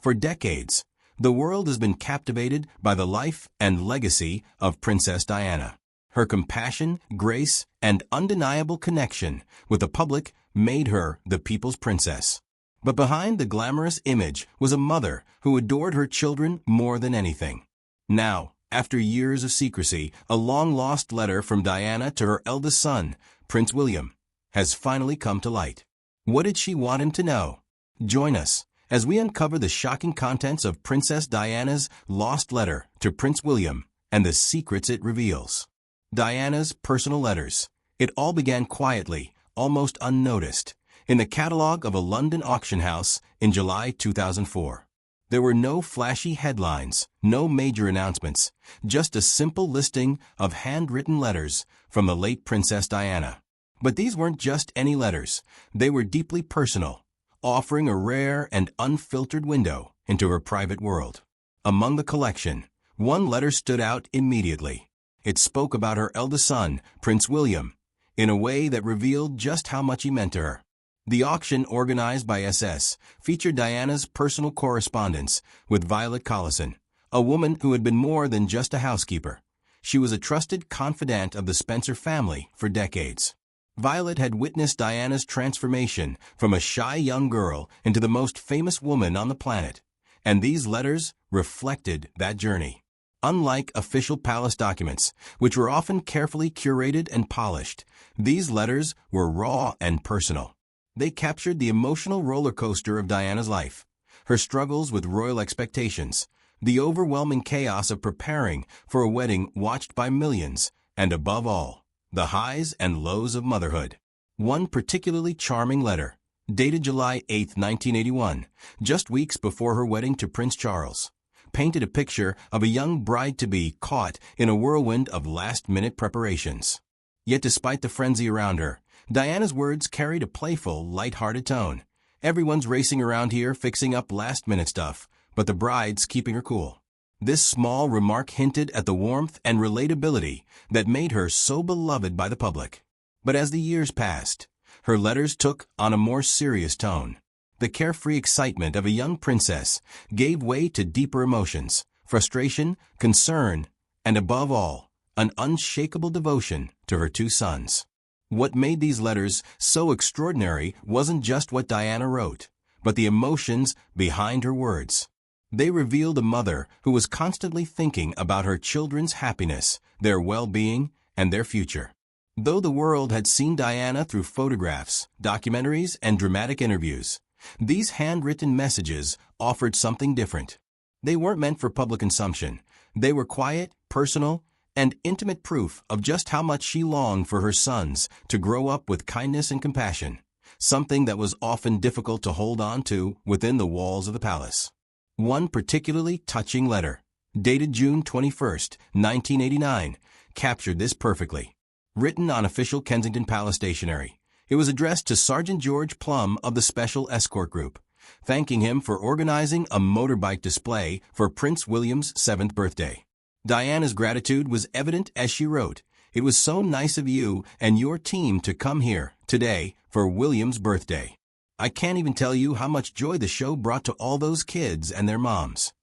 For decades, the world has been captivated by the life and legacy of Princess Diana. Her compassion, grace, and undeniable connection with the public made her the people's princess. But behind the glamorous image was a mother who adored her children more than anything. Now, after years of secrecy, a long-lost letter from Diana to her eldest son, Prince William, has finally come to light. What did she want him to know? Join us as we uncover the shocking contents of Princess Diana's lost letter to Prince William and the secrets it reveals. Diana's personal letters. It all began quietly, almost unnoticed, in the catalog of a London auction house in July 2004. There were no flashy headlines, no major announcements, just a simple listing of handwritten letters from the late Princess Diana. But these weren't just any letters. They were deeply personal, offering a rare and unfiltered window into her private world. Among the collection, one letter stood out immediately. It spoke about her eldest son, Prince William, in a way that revealed just how much he meant to her. The auction, organized by SS, featured Diana's personal correspondence with Violet Collison, a woman who had been more than just a housekeeper. She was a trusted confidant of the Spencer family for decades. Violet had witnessed Diana's transformation from a shy young girl into the most famous woman on the planet, and these letters reflected that journey. Unlike official palace documents, which were often carefully curated and polished, these letters were raw and personal. They captured the emotional roller coaster of Diana's life, her struggles with royal expectations, the overwhelming chaos of preparing for a wedding watched by millions, and above all, the highs and lows of motherhood. One particularly charming letter, dated July 8, 1981, just weeks before her wedding to Prince Charles, painted a picture of a young bride-to-be caught in a whirlwind of last-minute preparations. Yet despite the frenzy around her, Diana's words carried a playful, light-hearted tone. Everyone's racing around here fixing up last-minute stuff, but the bride's keeping her cool. This small remark hinted at the warmth and relatability that made her so beloved by the public. But as the years passed, her letters took on a more serious tone. The carefree excitement of a young princess gave way to deeper emotions, frustration, concern, and above all, an unshakable devotion to her two sons. What made these letters so extraordinary wasn't just what Diana wrote, but the emotions behind her words. They revealed a mother who was constantly thinking about her children's happiness, their well-being, and their future. Though the world had seen Diana through photographs, documentaries, and dramatic interviews, these handwritten messages offered something different. They weren't meant for public consumption. They were quiet, personal, and intimate proof of just how much she longed for her sons to grow up with kindness and compassion, something that was often difficult to hold on to within the walls of the palace. One particularly touching letter, dated June 21, 1989, captured this perfectly. Written on official Kensington Palace stationery, it was addressed to Sergeant George Plum of the Special Escort Group, thanking him for organizing a motorbike display for Prince William's 7th birthday. Diana's gratitude was evident as she wrote, "It was so nice of you and your team to come here today for William's birthday. I can't even tell you how much joy the show brought to all those kids and their moms."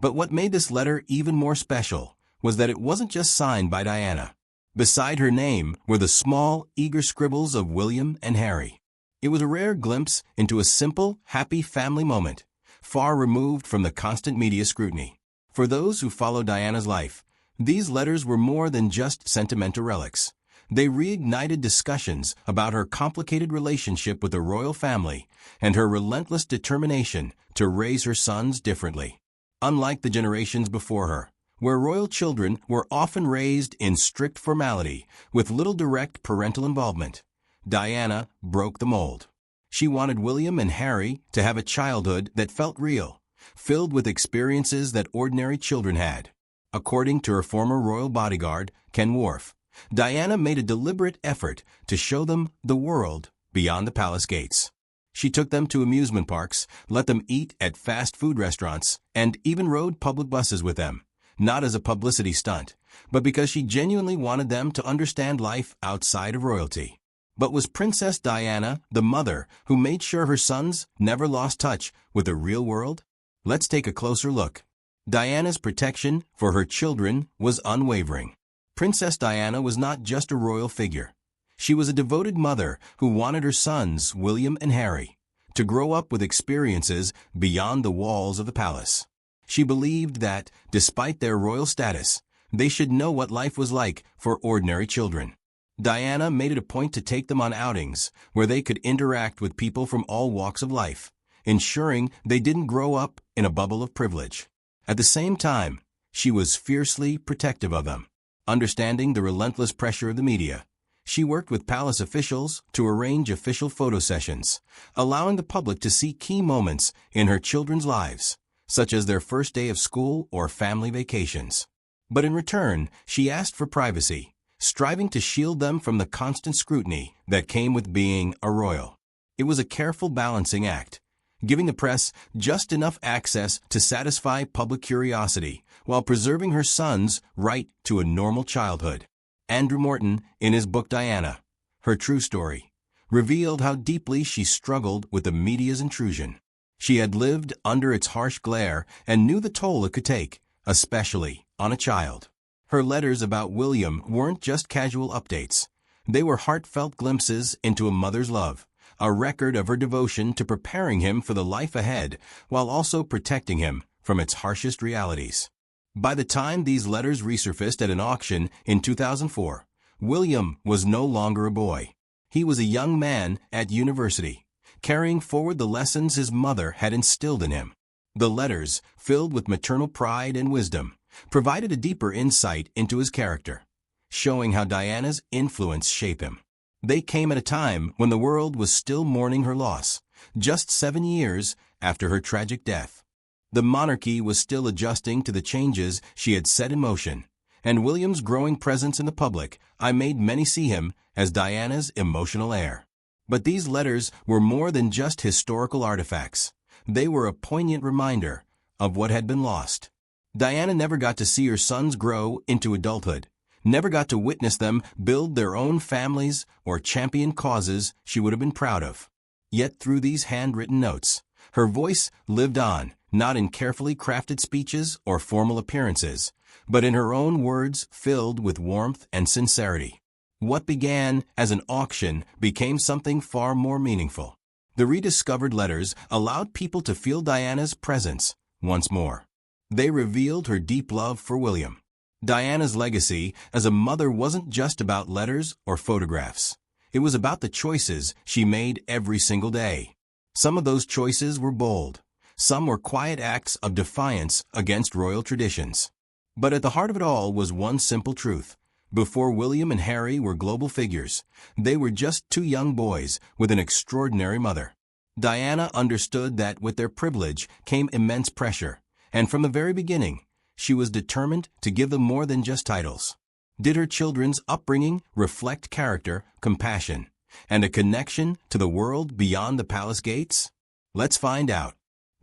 But what made this letter even more special was that it wasn't just signed by Diana. Beside her name were the small, eager scribbles of William and Harry. It was a rare glimpse into a simple, happy family moment, far removed from the constant media scrutiny. For those who follow Diana's life, these letters were more than just sentimental relics. They reignited discussions about her complicated relationship with the royal family and her relentless determination to raise her sons differently. Unlike the generations before her, where royal children were often raised in strict formality with little direct parental involvement, Diana broke the mold. She wanted William and Harry to have a childhood that felt real, filled with experiences that ordinary children had. According to her former royal bodyguard, Ken Worf, Diana made a deliberate effort to show them the world beyond the palace gates. She took them to amusement parks, let them eat at fast food restaurants, and even rode public buses with them, not as a publicity stunt, but because she genuinely wanted them to understand life outside of royalty. But was Princess Diana the mother who made sure her sons never lost touch with the real world? Let's take a closer look. Diana's protection for her children was unwavering. Princess Diana was not just a royal figure. She was a devoted mother who wanted her sons, William and Harry, to grow up with experiences beyond the walls of the palace. She believed that, despite their royal status, they should know what life was like for ordinary children. Diana made it a point to take them on outings where they could interact with people from all walks of life, ensuring they didn't grow up in a bubble of privilege. At the same time, she was fiercely protective of them. Understanding the relentless pressure of the media, she worked with palace officials to arrange official photo sessions, allowing the public to see key moments in her children's lives, such as their first day of school or family vacations. But in return, she asked for privacy, striving to shield them from the constant scrutiny that came with being a royal. It was a careful balancing act, giving the press just enough access to satisfy public curiosity while preserving her son's right to a normal childhood. Andrew Morton, in his book Diana, Her True Story, revealed how deeply she struggled with the media's intrusion. She had lived under its harsh glare and knew the toll it could take, especially on a child. Her letters about William weren't just casual updates. They were heartfelt glimpses into a mother's love, a record of her devotion to preparing him for the life ahead while also protecting him from its harshest realities. By the time these letters resurfaced at an auction in 2004, William was no longer a boy. He was a young man at university, carrying forward the lessons his mother had instilled in him. The letters, filled with maternal pride and wisdom, provided a deeper insight into his character, showing how Diana's influence shaped him. They came at a time when the world was still mourning her loss, just 7 years after her tragic death. The monarchy was still adjusting to the changes she had set in motion, and William's growing presence in the public made many see him as Diana's emotional heir. But these letters were more than just historical artifacts. They were a poignant reminder of what had been lost. Diana never got to see her sons grow into adulthood, never got to witness them build their own families or champion causes she would have been proud of. Yet through these handwritten notes, her voice lived on, not in carefully crafted speeches or formal appearances, but in her own words filled with warmth and sincerity. What began as an auction became something far more meaningful. The rediscovered letters allowed people to feel Diana's presence once more. They revealed her deep love for William. Diana's legacy as a mother wasn't just about letters or photographs. It was about the choices she made every single day. Some of those choices were bold. Some were quiet acts of defiance against royal traditions. But at the heart of it all was one simple truth. Before William and Harry were global figures, they were just 2 young boys with an extraordinary mother. Diana understood that with their privilege came immense pressure, and from the very beginning, she was determined to give them more than just titles. Did her children's upbringing reflect character, compassion, and a connection to the world beyond the palace gates? Let's find out.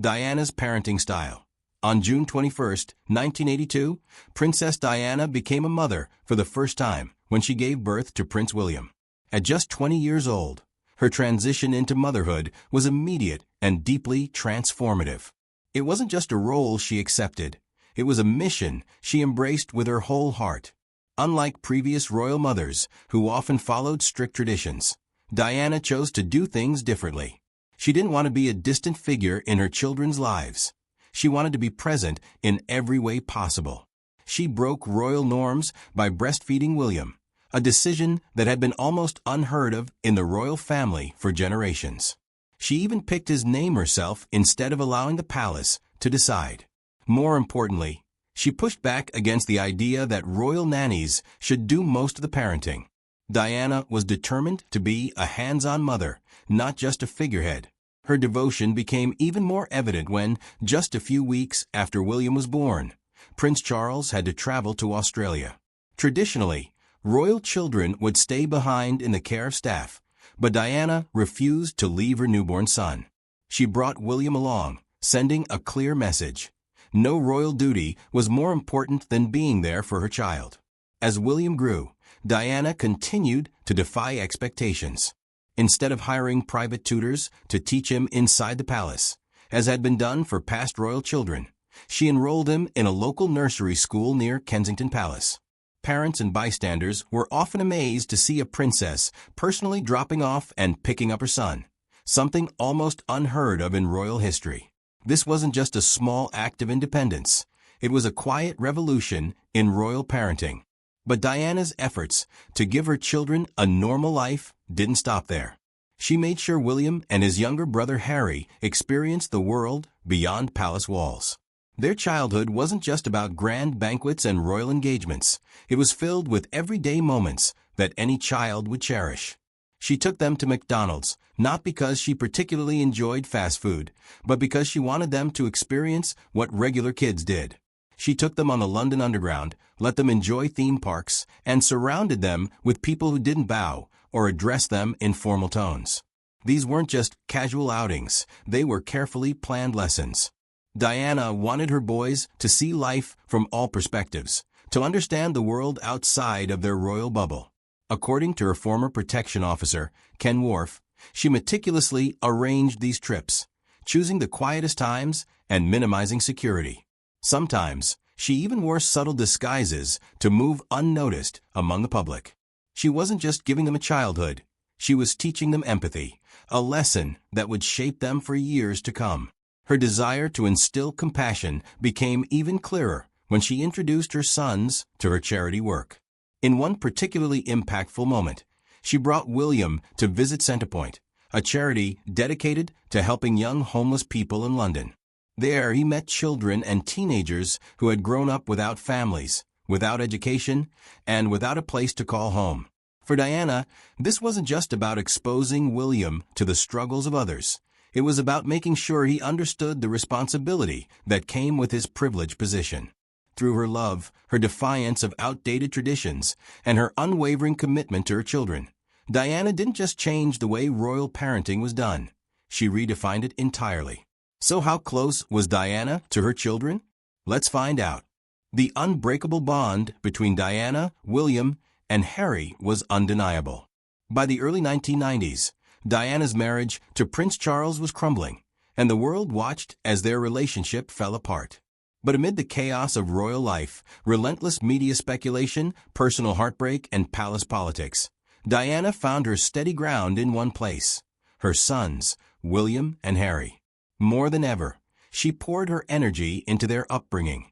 Diana's parenting style. On June 21, 1982, Princess Diana became a mother for the first time when she gave birth to Prince William. At just 20 years old, her transition into motherhood was immediate and deeply transformative. It wasn't just a role she accepted. It was a mission she embraced with her whole heart. Unlike previous royal mothers who often followed strict traditions, Diana chose to do things differently. She didn't want to be a distant figure in her children's lives. She wanted to be present in every way possible. She broke royal norms by breastfeeding William, a decision that had been almost unheard of in the royal family for generations. She even picked his name herself instead of allowing the palace to decide. More importantly, she pushed back against the idea that royal nannies should do most of the parenting. Diana was determined to be a hands-on mother, not just a figurehead. Her devotion became even more evident when, just a few weeks after William was born, Prince Charles had to travel to Australia. Traditionally, royal children would stay behind in the care of staff, but Diana refused to leave her newborn son. She brought William along, sending a clear message. No royal duty was more important than being there for her child. As William grew, Diana continued to defy expectations. Instead of hiring private tutors to teach him inside the palace, as had been done for past royal children. She enrolled him in a local nursery school near Kensington Palace. Parents and bystanders were often amazed to see a princess personally dropping off and picking up her son, something almost unheard of in royal history. This wasn't just a small act of independence. It was a quiet revolution in royal parenting. But Diana's efforts to give her children a normal life didn't stop there. She made sure William and his younger brother Harry experienced the world beyond palace walls. Their childhood wasn't just about grand banquets and royal engagements. It was filled with everyday moments that any child would cherish. She took them to McDonald's, not because she particularly enjoyed fast food, but because she wanted them to experience what regular kids did. She took them on the London Underground, let them enjoy theme parks, and surrounded them with people who didn't bow or address them in formal tones. These weren't just casual outings, they were carefully planned lessons. Diana wanted her boys to see life from all perspectives, to understand the world outside of their royal bubble. According to her former protection officer, Ken Worf, she meticulously arranged these trips, choosing the quietest times and minimizing security. Sometimes, she even wore subtle disguises to move unnoticed among the public. She wasn't just giving them a childhood, she was teaching them empathy, a lesson that would shape them for years to come. Her desire to instill compassion became even clearer when she introduced her sons to her charity work. In one particularly impactful moment, she brought William to visit Centrepoint, a charity dedicated to helping young homeless people in London. There, he met children and teenagers who had grown up without families, without education, and without a place to call home. For Diana, this wasn't just about exposing William to the struggles of others. It was about making sure he understood the responsibility that came with his privileged position. Through her love, her defiance of outdated traditions, and her unwavering commitment to her children, Diana didn't just change the way royal parenting was done. She redefined it entirely. So how close was Diana to her children? Let's find out. The unbreakable bond between Diana, William, and Harry was undeniable. By the early 1990s, Diana's marriage to Prince Charles was crumbling, and the world watched as their relationship fell apart. But amid the chaos of royal life, relentless media speculation, personal heartbreak, and palace politics, Diana found her steady ground in one place: her sons, William and Harry. More than ever, she poured her energy into their upbringing,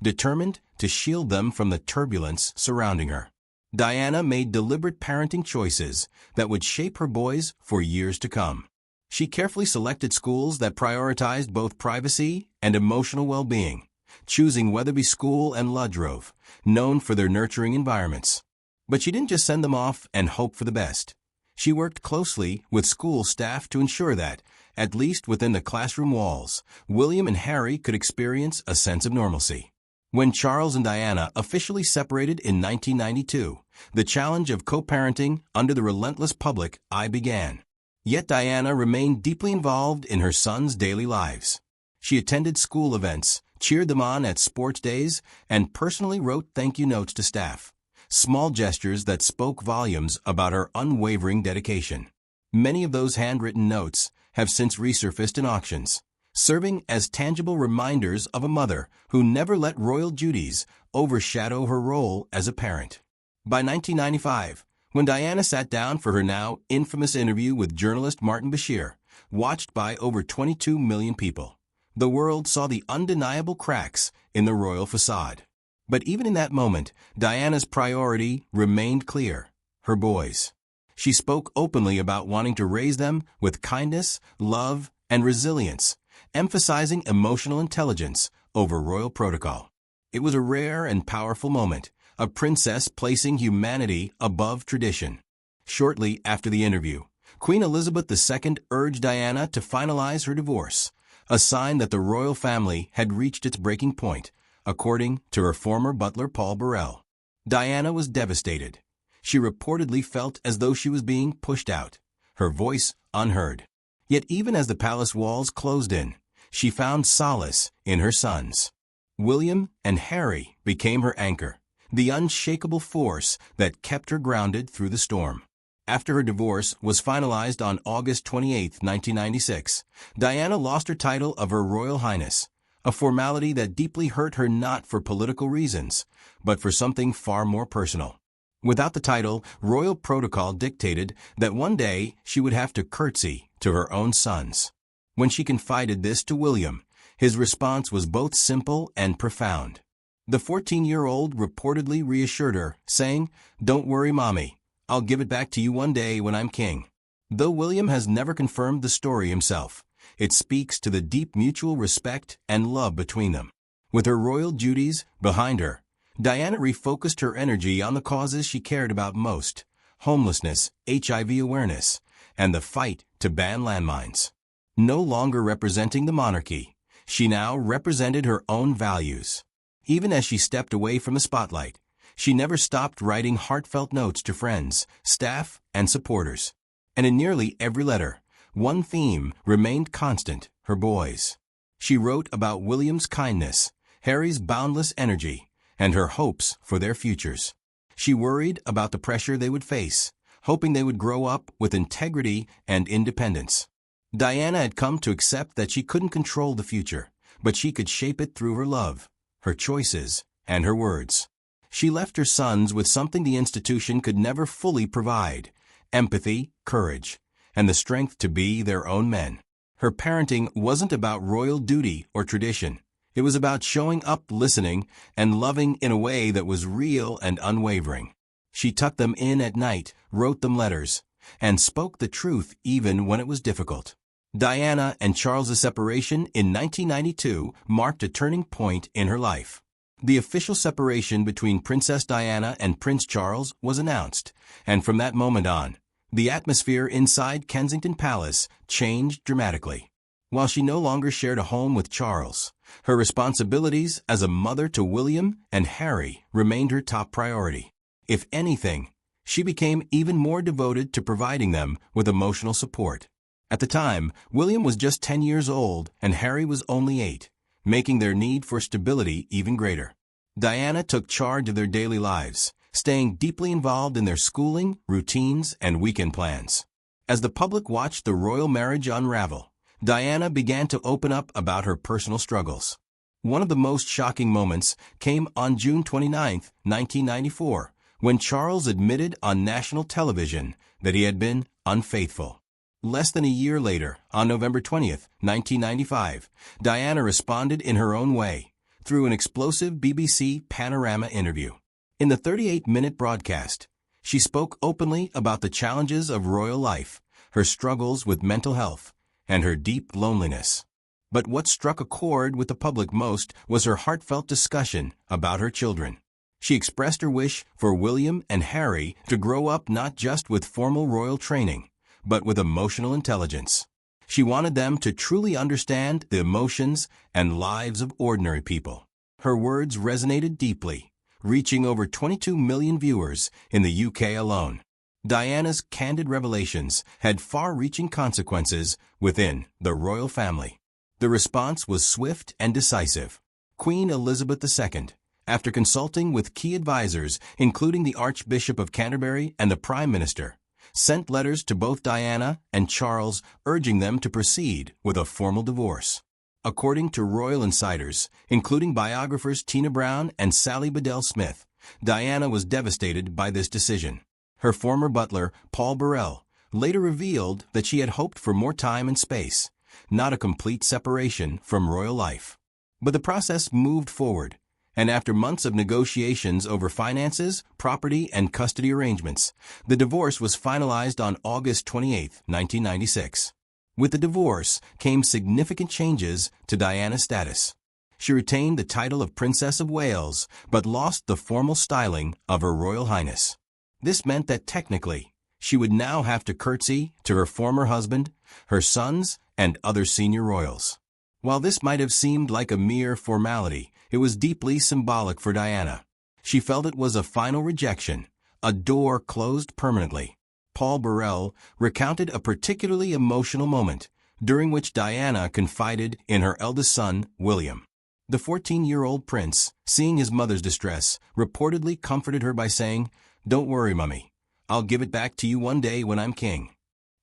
determined to shield them from the turbulence surrounding her. Diana made deliberate parenting choices that would shape her boys for years to come. She carefully selected schools that prioritized both privacy and emotional well-being, choosing Wetherby School and Ludgrove, known for their nurturing environments. But she didn't just send them off and hope for the best. She worked closely with school staff to ensure that, at least within the classroom walls, William and Harry could experience a sense of normalcy. When Charles and Diana officially separated in 1992, the challenge of co-parenting under the relentless public eye began. Yet Diana remained deeply involved in her sons' daily lives. She attended school events, cheered them on at sports days, and personally wrote thank-you notes to staff. Small gestures that spoke volumes about her unwavering dedication. Many of those handwritten notes have since resurfaced in auctions, serving as tangible reminders of a mother who never let royal duties overshadow her role as a parent. By 1995, when Diana sat down for her now infamous interview with journalist Martin Bashir, watched by over 22 million people, the world saw the undeniable cracks in the royal facade. But even in that moment, Diana's priority remained clear: her boys. She spoke openly about wanting to raise them with kindness, love, and resilience, emphasizing emotional intelligence over royal protocol. It was a rare and powerful moment, a princess placing humanity above tradition. Shortly after the interview, Queen Elizabeth II urged Diana to finalize her divorce, a sign that the royal family had reached its breaking point, according to her former butler Paul Burrell. Diana was devastated. She reportedly felt as though she was being pushed out, her voice unheard. Yet even as the palace walls closed in, she found solace in her sons. William and Harry became her anchor, the unshakable force that kept her grounded through the storm. After her divorce was finalized on August 28, 1996, Diana lost her title of Her Royal Highness, a formality that deeply hurt her not for political reasons, but for something far more personal. Without the title, royal protocol dictated that one day she would have to curtsy to her own sons. When she confided this to William, his response was both simple and profound. The 14-year-old reportedly reassured her, saying, "Don't worry, Mommy. I'll give it back to you one day when I'm king." Though William has never confirmed the story himself, it speaks to the deep mutual respect and love between them. With her royal duties behind her, Diana refocused her energy on the causes she cared about most: homelessness, HIV awareness, and the fight to ban landmines. No longer representing the monarchy, she now represented her own values. Even as she stepped away from the spotlight, she never stopped writing heartfelt notes to friends, staff, and supporters. And in nearly every letter, one theme remained constant: her boys. She wrote about William's kindness, Harry's boundless energy, and her hopes for their futures. She worried about the pressure they would face, hoping they would grow up with integrity and independence. Diana had come to accept that she couldn't control the future, but she could shape it through her love, her choices, and her words. She left her sons with something the institution could never fully provide: empathy, courage, and the strength to be their own men. Her parenting wasn't about royal duty or tradition. It was about showing up, listening, and loving in a way that was real and unwavering. She tucked them in at night, wrote them letters, and spoke the truth even when it was difficult. Diana and Charles's separation in 1992 marked a turning point in her life. The official separation between Princess Diana and Prince Charles was announced, and from that moment on, the atmosphere inside Kensington Palace changed dramatically. While she no longer shared a home with Charles, her responsibilities as a mother to William and Harry remained her top priority. If anything, she became even more devoted to providing them with emotional support. At the time, William was just 10 years old and Harry was only 8, making their need for stability even greater. Diana took charge of their daily lives, staying deeply involved in their schooling, routines, and weekend plans. As the public watched the royal marriage unravel, Diana began to open up about her personal struggles. One of the most shocking moments came on June 29, 1994, when Charles admitted on national television that he had been unfaithful. Less than a year later, on November 20, 1995, Diana responded in her own way, through an explosive BBC Panorama interview. In the 38-minute broadcast, she spoke openly about the challenges of royal life, her struggles with mental health, and her deep loneliness. But what struck a chord with the public most was her heartfelt discussion about her children. She expressed her wish for William and Harry to grow up not just with formal royal training, but with emotional intelligence. She wanted them to truly understand the emotions and lives of ordinary people. Her words resonated deeply, reaching over 22 million viewers in the UK alone. Diana's candid revelations had far-reaching consequences within the royal family. The response was swift and decisive. Queen Elizabeth II, after consulting with key advisors, including the Archbishop of Canterbury and the Prime Minister, sent letters to both Diana and Charles urging them to proceed with a formal divorce. According to royal insiders, including biographers Tina Brown and Sally Bedell Smith, Diana was devastated by this decision. Her former butler, Paul Burrell, later revealed that she had hoped for more time and space, not a complete separation from royal life. But the process moved forward, and after months of negotiations over finances, property, and custody arrangements, the divorce was finalized on August 28, 1996. With the divorce came significant changes to Diana's status. She retained the title of Princess of Wales, but lost the formal styling of Her Royal Highness. This meant that technically, she would now have to curtsy to her former husband, her sons, and other senior royals. While this might have seemed like a mere formality, it was deeply symbolic for Diana. She felt it was a final rejection, a door closed permanently. Paul Burrell recounted a particularly emotional moment during which Diana confided in her eldest son, William. The 14-year-old prince, seeing his mother's distress, reportedly comforted her by saying, "Don't worry, Mummy. I'll give it back to you one day when I'm king.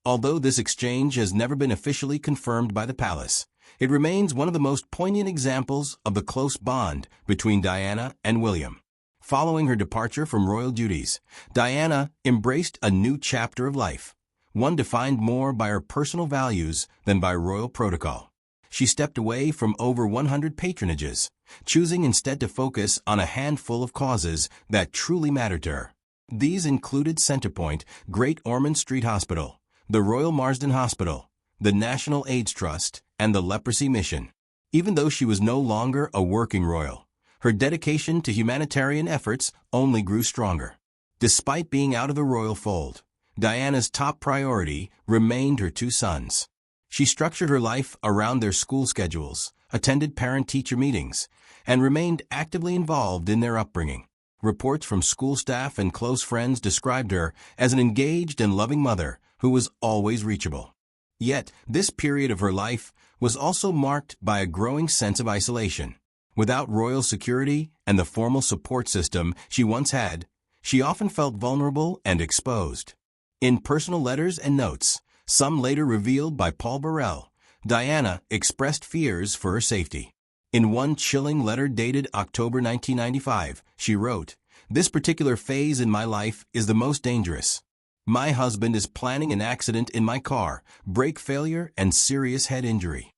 Although this exchange has never been officially confirmed by the palace, it remains one of the most poignant examples of the close bond between Diana and William. Following her departure from royal duties, Diana embraced a new chapter of life, one defined more by her personal values than by royal protocol. She stepped away from over 100 patronages, choosing instead to focus on a handful of causes that truly mattered to her. These included Centrepoint, Great Ormond Street Hospital, the Royal Marsden Hospital, the National AIDS Trust, and the Leprosy Mission. Even though she was no longer a working royal, her dedication to humanitarian efforts only grew stronger. Despite being out of the royal fold, Diana's top priority remained her two sons. She structured her life around their school schedules, attended parent-teacher meetings, and remained actively involved in their upbringing. Reports from school staff and close friends described her as an engaged and loving mother who was always reachable. Yet, this period of her life was also marked by a growing sense of isolation. Without royal security and the formal support system she once had, she often felt vulnerable and exposed. In personal letters and notes, some later revealed by Paul Burrell, Diana expressed fears for her safety. In one chilling letter dated October 1995, she wrote, "This particular phase in my life is the most dangerous. My husband is planning an accident in my car, brake failure, and serious head injury."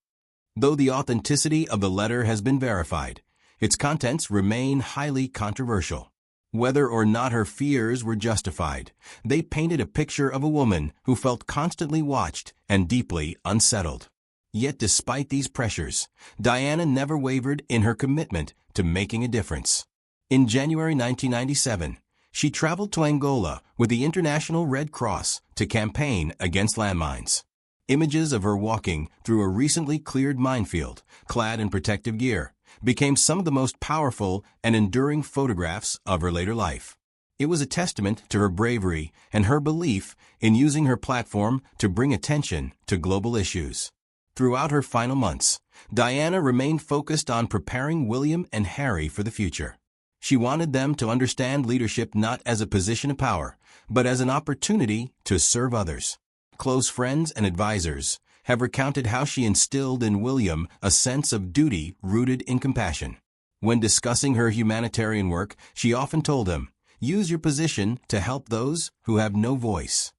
Though the authenticity of the letter has been verified, its contents remain highly controversial. Whether or not her fears were justified, they painted a picture of a woman who felt constantly watched and deeply unsettled. Yet despite these pressures, Diana never wavered in her commitment to making a difference. In January 1997, she traveled to Angola with the International Red Cross to campaign against landmines. Images of her walking through a recently cleared minefield, clad in protective gear, became some of the most powerful and enduring photographs of her later life. It was a testament to her bravery and her belief in using her platform to bring attention to global issues. Throughout her final months, Diana remained focused on preparing William and Harry for the future. She wanted them to understand leadership not as a position of power, but as an opportunity to serve others. Close friends and advisors have recounted how she instilled in William a sense of duty rooted in compassion. When discussing her humanitarian work, she often told him, "Use your position to help those who have no voice."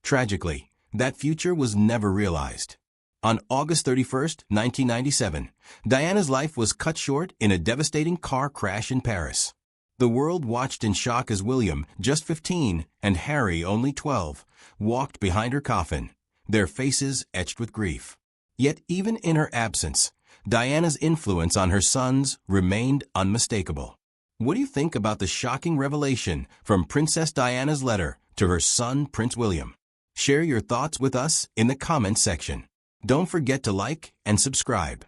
Tragically, that future was never realized. On August 31, 1997, Diana's life was cut short in a devastating car crash in Paris. The world watched in shock as William, just 15, and Harry, only 12, walked behind her coffin, their faces etched with grief. Yet even in her absence, Diana's influence on her sons remained unmistakable. What do you think about the shocking revelation from Princess Diana's letter to her son, Prince William? Share your thoughts with us in the comments section. Don't forget to like and subscribe.